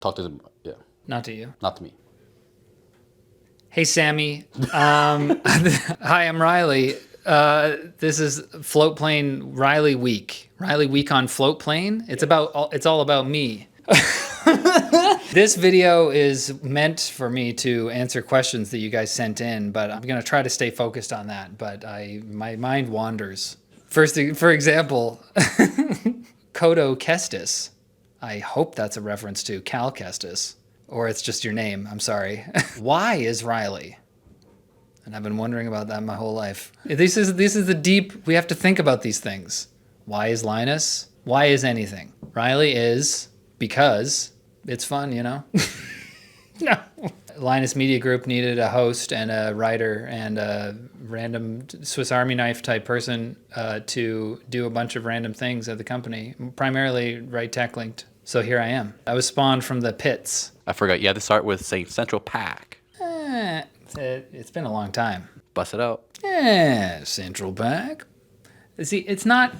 Talk to them. Yeah. Not to you. Not to me. Hey, Sammy. Hi, I'm Riley. This is Floatplane Riley Week. Riley Week on Floatplane. It's all about me. This video is meant for me to answer questions that you guys sent in, but I'm gonna try to stay focused on that. But my mind wanders. First, for example, Kodo Kestis. I hope that's a reference to Cal Kestis, or it's just your name. I'm sorry. Why is Riley? And I've been wondering about that my whole life. This is the deep. We have to think about these things. Why is Linus? Why is anything? Riley is because it's fun, you know? No. Linus Media Group needed a host and a writer and a random Swiss Army knife type person to do a bunch of random things at the company, primarily write tech linked. So here I am. I was spawned from the pits. I forgot. You had to start with saying Central Pack. It's been a long time. Bust it out. Central Pack. See, it's not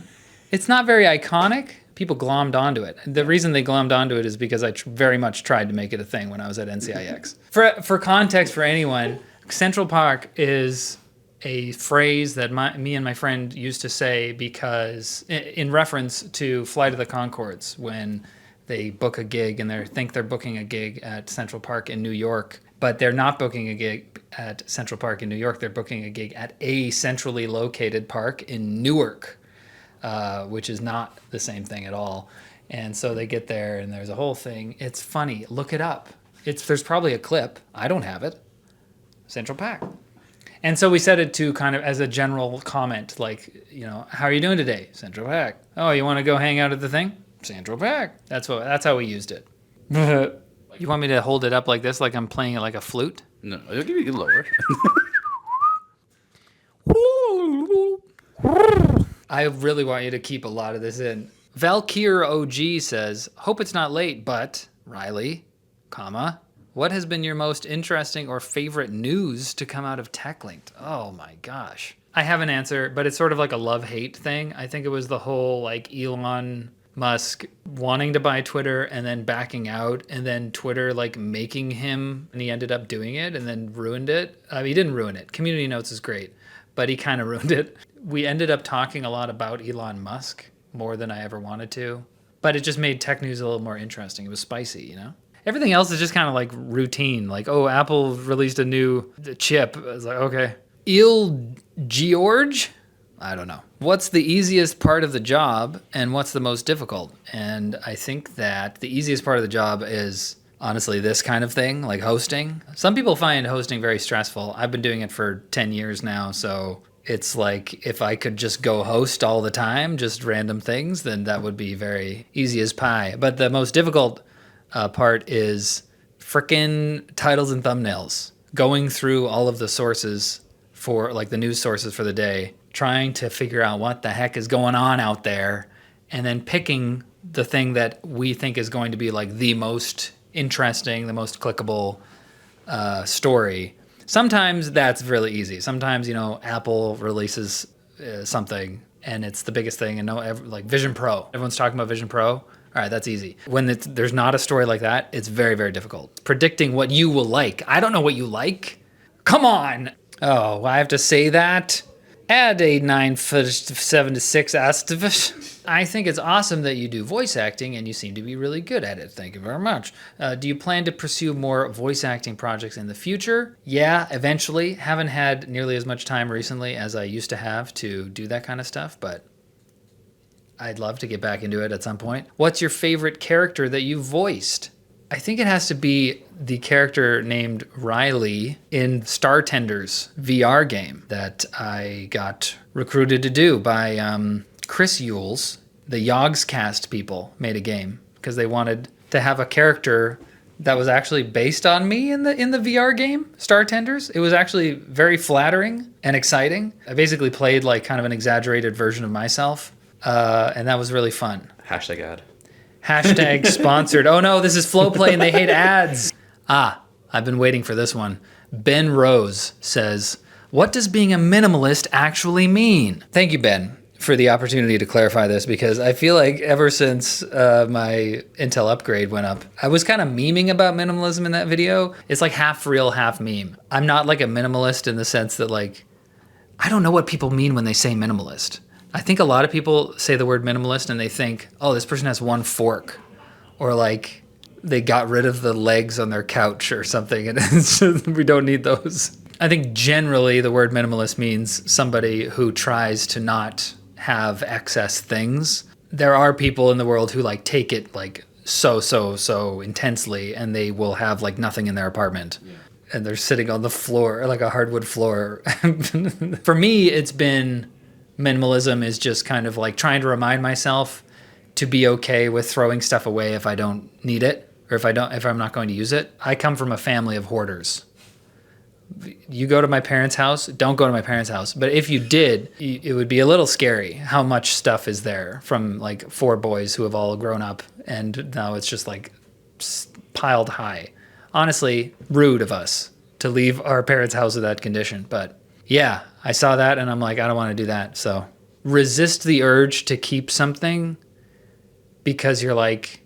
very iconic. People glommed onto it. The reason they glommed onto it is because I very much tried to make it a thing when I was at NCIX. For context for anyone, Central Park is a phrase that me and my friend used to say because in reference to Flight of the Conchords, when they book a gig and they think they're booking a gig at Central Park in New York, but they're not booking a gig at Central Park in New York. They're booking a gig at a centrally located park in Newark. Which is not the same thing at all. And so they get there and there's a whole thing. It's funny. Look it up. There's probably a clip. I don't have it. Central Park. And so we said it to kind of as a general comment, like, you know, how are you doing today? Central Park. Oh, you want to go hang out at the thing? Central Park. That's how we used it. You want me to hold it up like this, like I'm playing it like a flute? No, I'll give you a lower. I really want you to keep a lot of this in. Valkyr OG says, hope it's not late, but Riley, comma, what has been your most interesting or favorite news to come out of TechLinked? Oh my gosh. I have an answer, but it's sort of like a love-hate thing. I think it was the whole like Elon Musk wanting to buy Twitter and then backing out and then Twitter like making him, and he ended up doing it and then ruined it. He didn't ruin it. Community Notes is great, but he kind of ruined it. We ended up talking a lot about Elon Musk, more than I ever wanted to. But it just made tech news a little more interesting. It was spicy, you know? Everything else is just kind of like routine. Like, oh, Apple released a new chip. I was like, okay. George? I don't know. What's the easiest part of the job and what's the most difficult? And I think that the easiest part of the job is honestly this kind of thing, like hosting. Some people find hosting very stressful. I've been doing it for 10 years now, so it's like if I could just go host all the time, just random things, then that would be very easy as pie. But the most difficult part is frickin' titles and thumbnails. Going through all of the sources for like the news sources for the day, trying to figure out what the heck is going on out there, and then picking the thing that we think is going to be like the most interesting, the most clickable story. Sometimes that's really easy. Sometimes, you know, Apple releases something and it's the biggest thing, and like Vision Pro. Everyone's talking about Vision Pro. All right, that's easy. When there's not a story like that, it's very, very difficult. Predicting what you will like. I don't know what you like. Come on. Oh, I have to say that? Add a 9'7" asterisk. I think it's awesome that you do voice acting and you seem to be really good at it. Thank you very much. Do you plan to pursue more voice acting projects in the future? Yeah, eventually. Haven't had nearly as much time recently as I used to have to do that kind of stuff, but I'd love to get back into it at some point. What's your favorite character that you voiced? I think it has to be the character named Riley in Star Tender's VR game that I got recruited to do by Chris Yules. The Yogscast people made a game because they wanted to have a character that was actually based on me in the VR game, Star Tenders. It was actually very flattering and exciting. I basically played like kind of an exaggerated version of myself, and that was really fun. Hashtag ad. Hashtag sponsored. Oh no, this is Floatplane. They hate ads. I've been waiting for this one. Ben Rose says, what does being a minimalist actually mean? Thank you, Ben, for the opportunity to clarify this, because I feel like ever since my Intel upgrade went up, I was kind of memeing about minimalism in that video. It's like half real, half meme. I'm not like a minimalist in the sense that like, I don't know what people mean when they say minimalist. I think a lot of people say the word minimalist and they think, oh, this person has one fork, or like they got rid of the legs on their couch or something, and we don't need those. I think generally the word minimalist means somebody who tries to not have excess things. There are people in the world who like take it like so intensely, and they will have like nothing in their apartment. Yeah. And they're sitting on the floor, like a hardwood floor. For me, it's been minimalism is just kind of like trying to remind myself to be okay with throwing stuff away if I don't need it, or if I'm not going to use it. I come from a family of hoarders. You go to my parents' house, don't go to my parents' house. But if you did, it would be a little scary how much stuff is there from like 4 boys who have all grown up, and now it's just like piled high. Honestly, rude of us to leave our parents' house in that condition. But yeah, I saw that and I'm like, I don't want to do that. So resist the urge to keep something because you're like,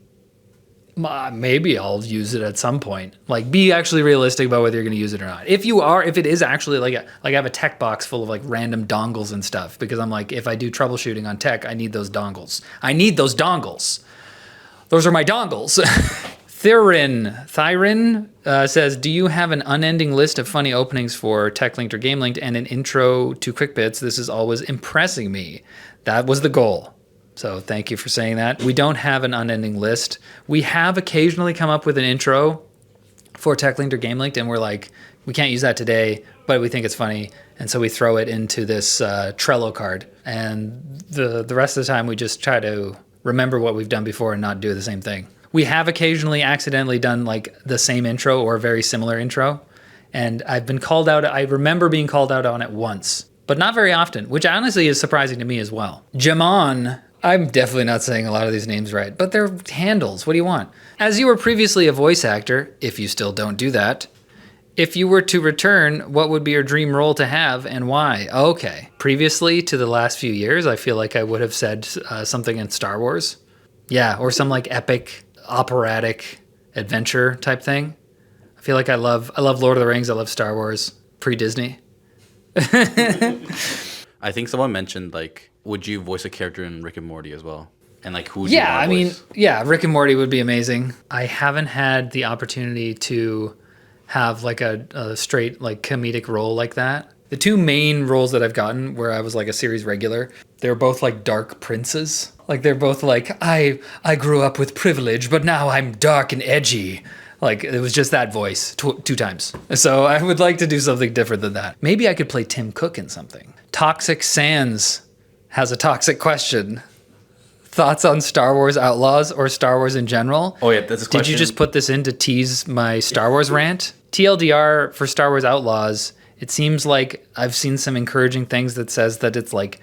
maybe I'll use it at some point. Like, be actually realistic about whether you're going to use it or not. If it is actually like I have a tech box full of like random dongles and stuff, because I'm like, if I do troubleshooting on tech, I need those dongles. Those are my dongles. Thyrin says, do you have an unending list of funny openings for Tech Linked or Game Linked and an intro to Quick Bits? This is always impressing me. That was the goal. So thank you for saying that. We don't have an unending list. We have occasionally come up with an intro for Tech Linked or Game Linked, and we're like, we can't use that today, but we think it's funny. And so we throw it into this Trello card. And the rest of the time, we just try to remember what we've done before and not do the same thing. We have occasionally accidentally done like the same intro or a very similar intro. And I've been called out. I remember being called out on it once, but not very often, which honestly is surprising to me as well. Jamon, I'm definitely not saying a lot of these names right, but they're handles. What do you want? As you were previously a voice actor, if you still don't do that, if you were to return, what would be your dream role to have and why? Okay. Previously to the last few years, I feel like I would have said something in Star Wars. Yeah, or some like epic, operatic adventure type thing. I feel like I love Lord of the Rings. I love Star Wars, pre-Disney. I think someone mentioned, like, would you voice a character in Rick and Morty as well? And like, who would you want to voice? Yeah, Rick and Morty would be amazing. I haven't had the opportunity to have like a straight like comedic role like that. The 2 main roles that I've gotten where I was like a series regular, they're both like dark princes. Like they're both like, I grew up with privilege, but now I'm dark and edgy. Like it was just that voice 2 times. So I would like to do something different than that. Maybe I could play Tim Cook in something. Toxic Sans has a toxic question. Thoughts on Star Wars Outlaws or Star Wars in general? Oh yeah, that's a question. Did you just put this in to tease my Star Wars rant? TLDR for Star Wars Outlaws, it seems like I've seen some encouraging things that says that it's like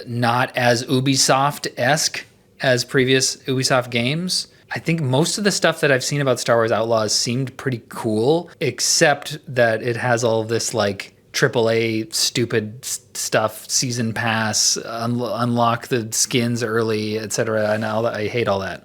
not as Ubisoft-esque as previous Ubisoft games. I think most of the stuff that I've seen about Star Wars Outlaws seemed pretty cool, except that it has all this like AAA stupid stuff, season pass, unlock the skins early, etc. And all that. I hate all that.